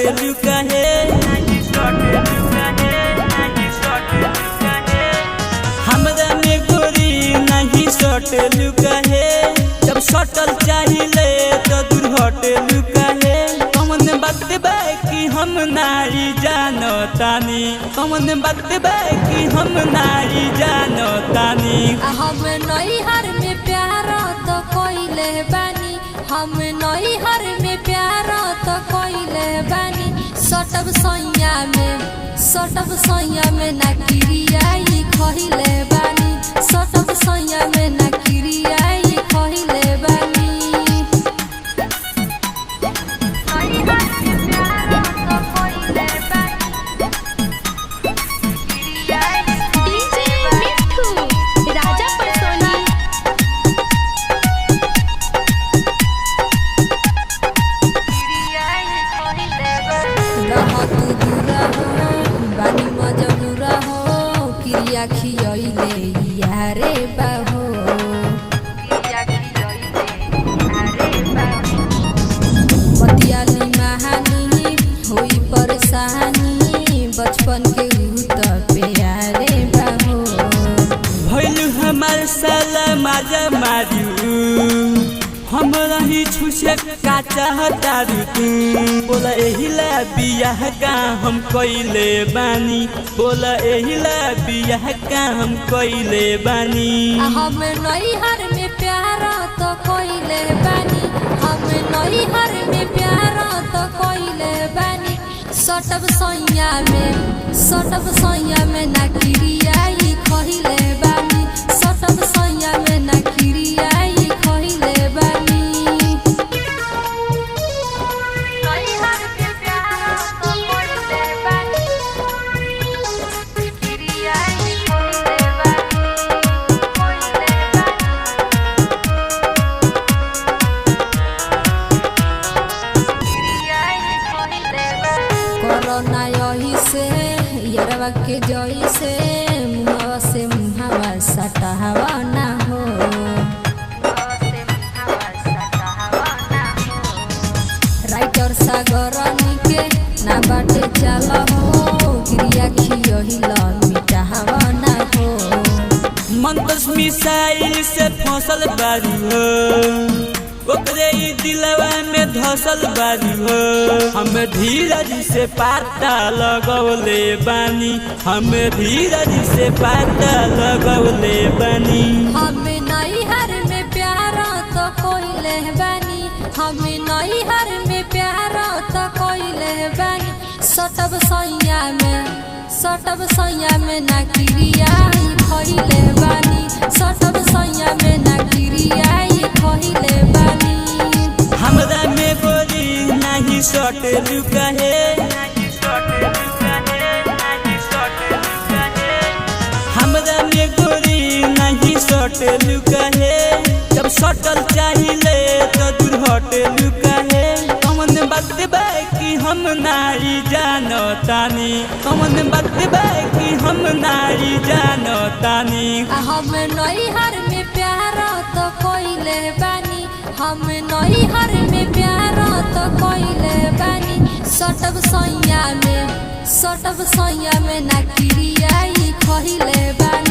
सटेलू काहे हमरा में गोरी नहीं सटेलू काहे जब सटल चाहिए तो दूर हटेलू काहे कौन बात बा कि हम नारी जानो तानी कौन बात बा कि हम नारी जानो तानी हम नैहर में प्यार तो कोइले बानी हम नैहर में प्यार तो कोइले बानी सटब सैया में ना किरियाई खहिले बानी सटब सैया में ना किरियाई खहिले बानी खियले यारे बाहो बतियाली महानी होई परेशानी बचपन के त प्यारे बाहो भइलु हमार साला माजा मारू हम रही छुसे का चाहतारू तू बोला एहिला बियाह का हम कइले बानी बोला एहिला बियाह का हम कइले बानी हम नैहर में प्यार तो कइले बानी हम नैहर में प्यार तो कइले बानी सटब सैया में ना किरियाई खहिले बानी सटब सैया में ना किरियाई खहिले बानी कोरोना यही से यरवा के जई से मुहवा से मुहवा सटावा ना हो राइटर सागरनी के ना बाटे चल हो गिरिया खियहिला मिटावा ना हो मंतस मिसाइल से फसल बारू हो ओकरे ई दिलवा में धसल बारू हो हम धीरज से पाता लगौले बानी हम धीरज से पाता लगौले बानी हम नैहर में प्यार तो कोइले बानी हम नैहर में प्यार तो कोइले बानी सटब सैया में ना किरियाई खइले बानी सटब सैया में ना किरियाई खइले बानी हमरा में गोरी नहीं सटेलू काहे हमरा में गोरी नहीं सटेलू काहे जब सटल चाहिए तो दूर हटेलू काहे कौन बात बा कि हम नारी जानो तानी कौन बात बा कि हम नारी जानो तानी हम नैहर में प्यार तो कोइले बानी हम नैहर में प्यार तो कोइले बानी सटब सैया में ना किरियाई खहिले बानी